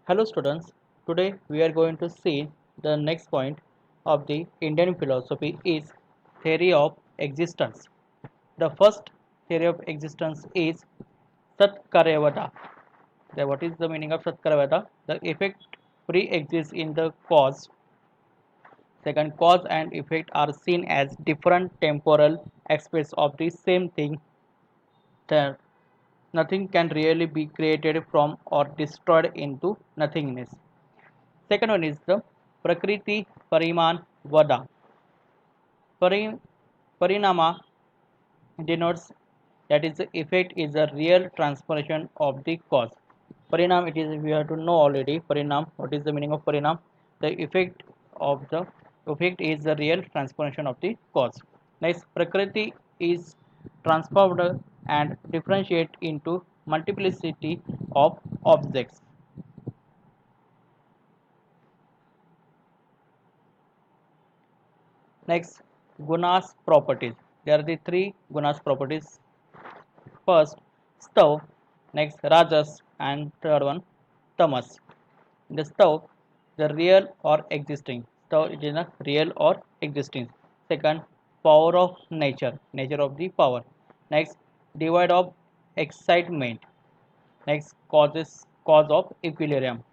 Hello students, today we are going to see the next point of the Indian philosophy is theory of existence. The first theory of existence is Satkaryavada. What is the meaning of Satkaryavada? The effect pre-exists in the cause. Second, cause and effect are seen as different temporal aspects of the same thing. Third, nothing can really be created from or destroyed into nothingness. Second one is the Prakriti Pariman Vada. Pari, Parinama denotes that is the effect is a real transformation of the cause. Parinam it is we have to know already. Parinam, what is the meaning of Parinam? The effect is the real transformation of the cause. Next, Prakriti is transformed and differentiate into multiplicity of objects. Next, Gunas properties. There are the three Gunas properties. First, stove. Next, Rajas. And third one, Tamas. In the stove, the real or existing. Stove, it is a real or existing. Second, power of nature. Nature of the power. Next, divide of excitement. Next, cause of equilibrium.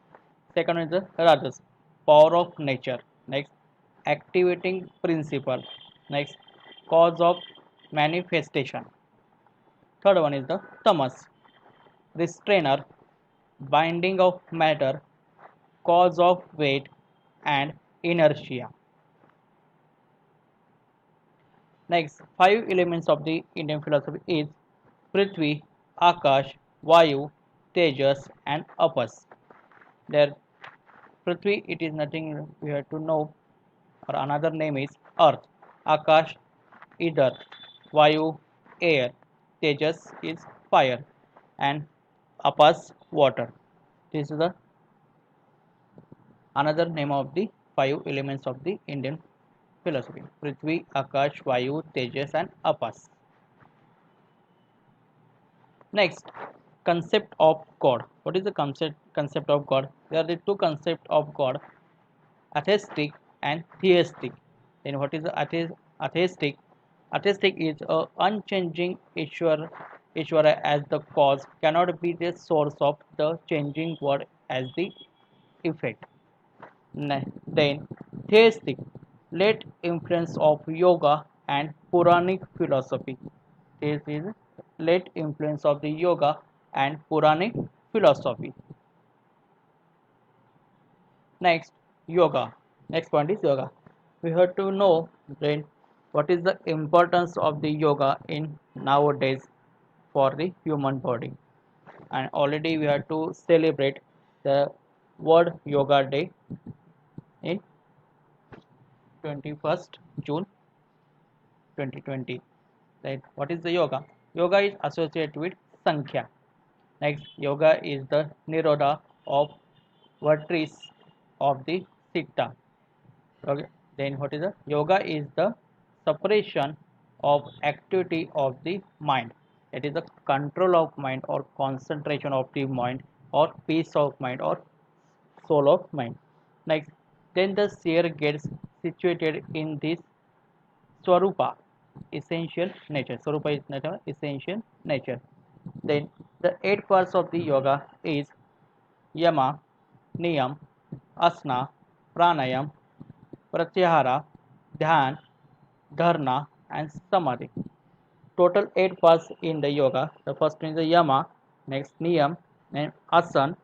Second is the Rajas, power of nature. Next, activating principle. Next, cause of manifestation. Third one is the Tamas, restrainer, binding of matter, cause of weight and inertia. Next, five elements of the Indian philosophy is Prithvi, Akash, Vayu, Tejas and Apas. There, Prithvi it is nothing we have to know, or another name is Earth, Akash ether, Vayu air, Tejas is fire, and Apas water. This is the another name of the five elements of the Indian philosophy: Prithvi, Akash, Vayu, Tejas, and Apas. Next, concept of God. What is the concept of God? There are the two concepts of God: atheistic and theistic. Then what is the atheistic? Atheistic is a unchanging Ishvara as the cause cannot be the source of the changing world as the effect. Then theistic, late influence of yoga and Puranic philosophy. This is late influence of the yoga and Puranic philosophy. Next, yoga. Next point is yoga. We have to know then what is the importance of the yoga in nowadays for the human body. And already we have to celebrate the World Yoga Day in 21st June 2020. Right? What is the yoga? Yoga is associated with Sankhya. Next, yoga is the Nirodha of virtues of the Siddha. Okay. Then what is the yoga is the separation of activity of the mind. It is the control of mind or concentration of the mind or peace of mind or soul of mind. Next, then the seer gets situated in this Swarupa, essential nature. Swarupa is nature, essential nature. Then the eight parts of the yoga is Yama, Niyam, Asana, Pranayam, Pratyahara, Dhyan, Dharna, and Samadhi. Total eight parts in the yoga. The first one is the Yama, next Niyam, then Asan,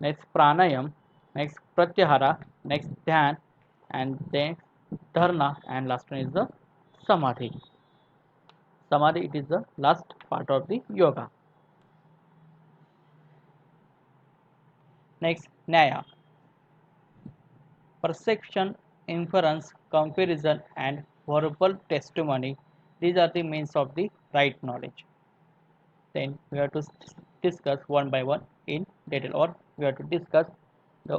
next Pranayam, next Pratyahara, next Dhyan, and then Dharna, and last one is the Samadhi. Samadhi it is the last part of the yoga. Next, Nyaya, perception, inference, comparison, and verbal testimony. These are the means of the right knowledge. Then we have to discuss one by one in detail, or we have to discuss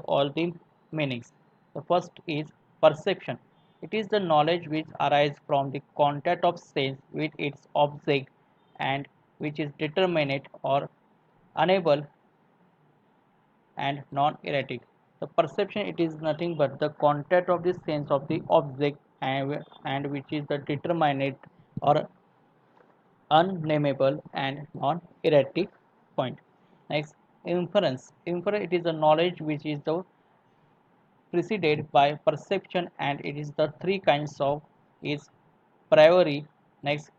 all the meanings. The first is perception. It is the knowledge which arises from the contact of sense with its object and which is determinate or unable and non-erratic. The perception it is nothing but the content of the sense of the object and which is the determinate or unnameable and non-erratic point. Next, inference. Inference it is the knowledge which is the preceded by perception and it is the three kinds of is priori, next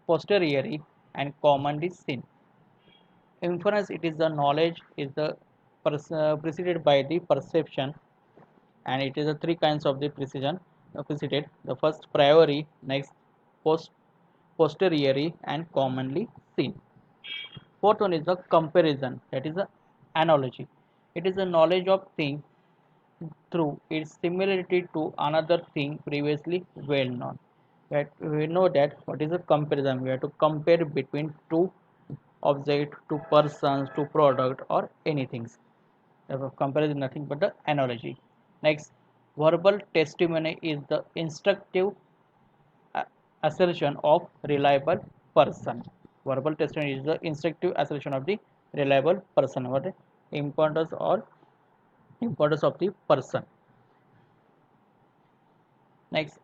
posteriori and commonly seen. Inference it is the knowledge is the preceded by the perception and it is the three kinds of the precision preceded. The first priori, next post posteriori and commonly seen. Fourth one is the comparison, that is the analogy. It is the knowledge of thing through its similarity to another thing previously well known. That we know that what is a comparison. We have to compare between two object, two persons, two product or anything. The comparison is nothing but the analogy. Next, verbal testimony is the instructive assertion of reliable person. Verbal testimony is the instructive assertion of the reliable person. What importance or importance of the person. Next,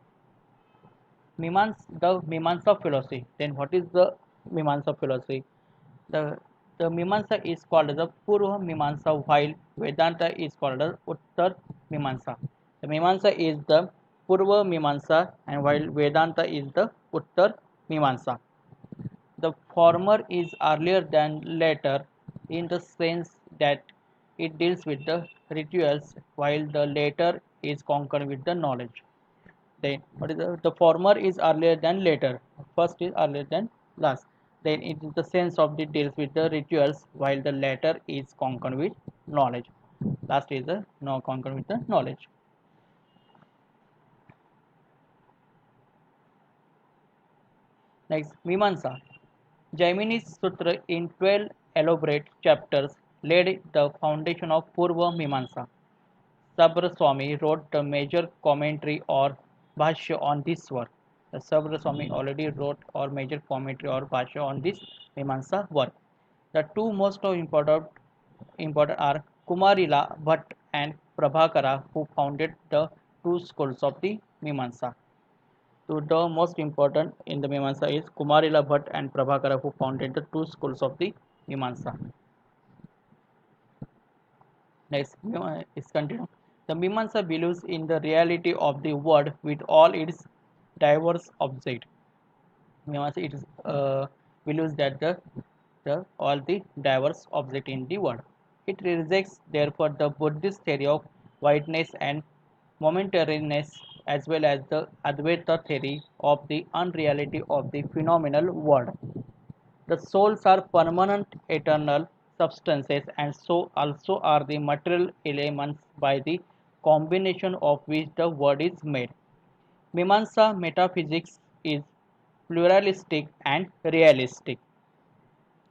the Mimamsa philosophy. Then what is the Mimamsa philosophy? The the Mimamsa is called as the Purva Mimamsa while Vedanta is called as Uttar Mimamsa. The Mimamsa is the Purva Mimamsa and while Vedanta is the Uttar Mimamsa. The former is earlier than later in the sense that it deals with the rituals while the later is concerned with the knowledge. Then what is the former is earlier than later, first is earlier than last. Then it is the sense of the deals with the rituals while the latter is concerned with knowledge. Last is the no concerned with the knowledge. Next, Mimamsa. Jaimini's Sutra in 12 elaborate chapters laid the foundation of Purva Mimamsa. Sabraswamy wrote the major commentary or bhashya on this work. The Sabraswamy already wrote or major commentary or bhashya on this Mimamsa work. The two most important are Kumarila Bhatt and Prabhakara who founded the two schools of the Mimamsa. So the most important in the Mimamsa is Kumarila Bhatt and Prabhakara who founded the two schools of the Mimamsa. Next is continue. The Mimamsa believes in the reality of the world with all its diverse objects. Mimamsa it is believes that the all the diverse object in the world. It rejects therefore the Buddhist theory of whiteness and momentariness as well as the Advaita theory of the unreality of the phenomenal world. The souls are permanent eternal substances and so also are the material elements by the combination of which the world is made. Mimamsa metaphysics is pluralistic and realistic.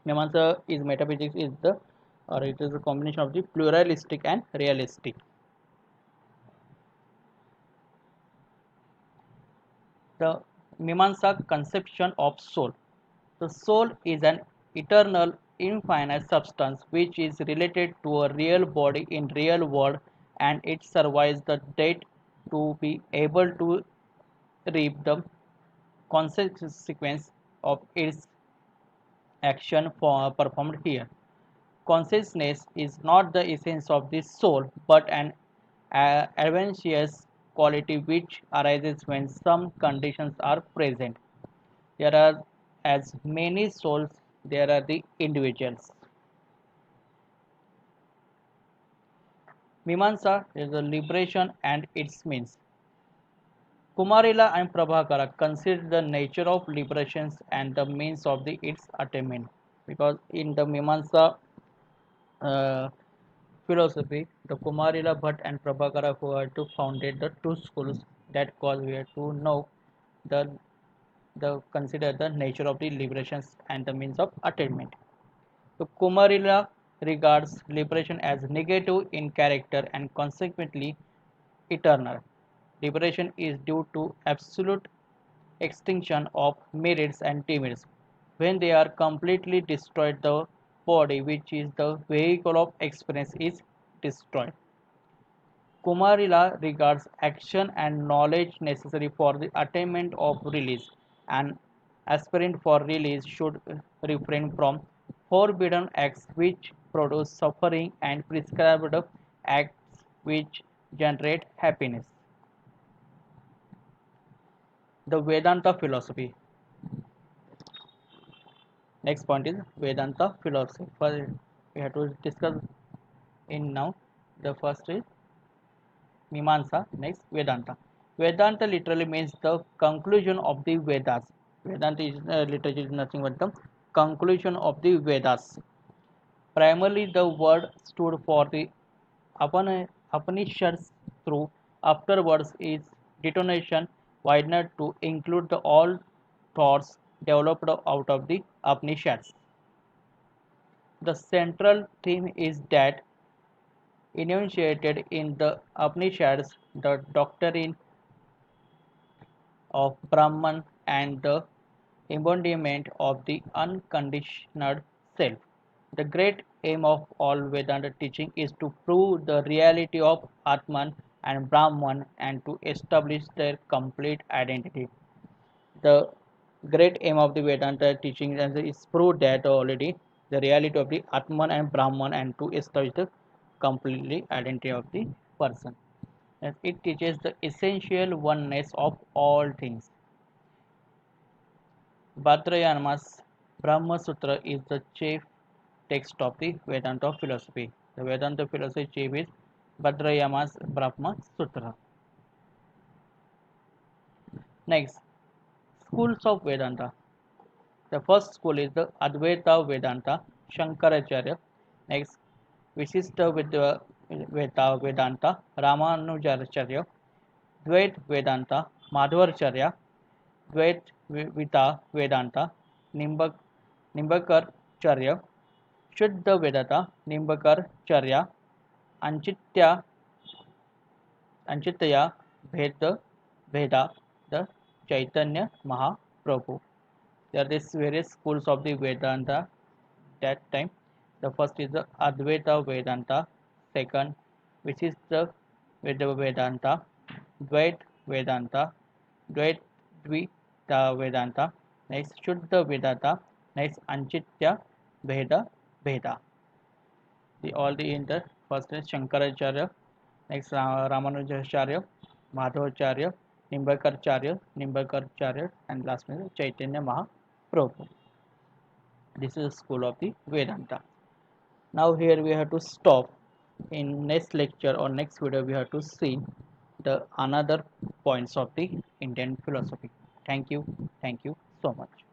Mimamsa is metaphysics is the or it is a combination of the pluralistic and realistic. The Mimamsa conception of soul. The soul is an eternal, infinite substance which is related to a real body in real world and it survives the death to be able to reap the consequence of its action performed here. Consciousness is not the essence of the soul but an adventitious quality which arises when some conditions are present. There are as many souls there are the individuals. Mimamsa is the liberation and its means. Kumarila and Prabhakara consider the nature of liberations and the means of its attainment because in the Mimamsa uh, philosophy, the Kumarila Bhatt and Prabhakara who are to founded the two schools that cause we have to know the consider the nature of the liberations and the means of attainment. So Kumarila regards liberation as negative in character and consequently eternal. Liberation is due to absolute extinction of merits and demerits. When they are completely destroyed, the body, which is the vehicle of experience, is destroyed. Kumarila regards action and knowledge necessary for the attainment of release. An aspirant for release should refrain from forbidden acts which produce suffering and prescribed acts which generate happiness. The Vedanta philosophy. Next point is Vedanta philosophy. First, we have to discuss in now. The first is Mimamsa, next Vedanta. Vedanta literally means the conclusion of the Vedas. Vedanta is literally nothing but the conclusion of the Vedas. Primarily, the word stood for the Upanishads through afterwards its detonation widened to include the all thoughts developed out of the Upanishads. The central theme is that enunciated in the Upanishads, the doctrine of Brahman and the embodiment of the unconditioned self. The great aim of all Vedanta teaching is to prove the reality of Atman and Brahman and to establish their complete identity. The great aim of the Vedanta teaching is prove that already the reality of the Atman and Brahman and to establish the completely identity of the person. As it teaches the essential oneness of all things. Bhadrayama's Brahma Sutra is the chief text of the Vedanta philosophy. The Vedanta philosophy chief is Bhadrayama's Brahma Sutra. Next, schools of Vedanta. The first school is the Advaita Vedanta, Shankaracharya. Next, Visishta Vedanta, Ramanujaracharya. Dvait Vedanta, Madhvaracharya. Dvait Vedanta, Nimbakaracharya. Shuddha Vedanta, Nimbakaracharya. Anchitya Anchitya Bheda, the Chaitanya Mahaprabhu. There are these various schools of the Vedanta that time. The first is the Advaita Vedanta, second, which is the Vedanta, Dvait Vedanta, Dvaita Vedanta, next Shuddha Vedanta, next Anchitya Bheda. All the in the first is Shankaracharya, next Ramanujacharya, Madhvacharya, Nimbakaracharya, and last one is Chaitanya Mahaprabhu. This is the school of the Vedanta. Now here we have to stop. In next lecture or next video we have to see the another points of the Indian philosophy. Thank you so much.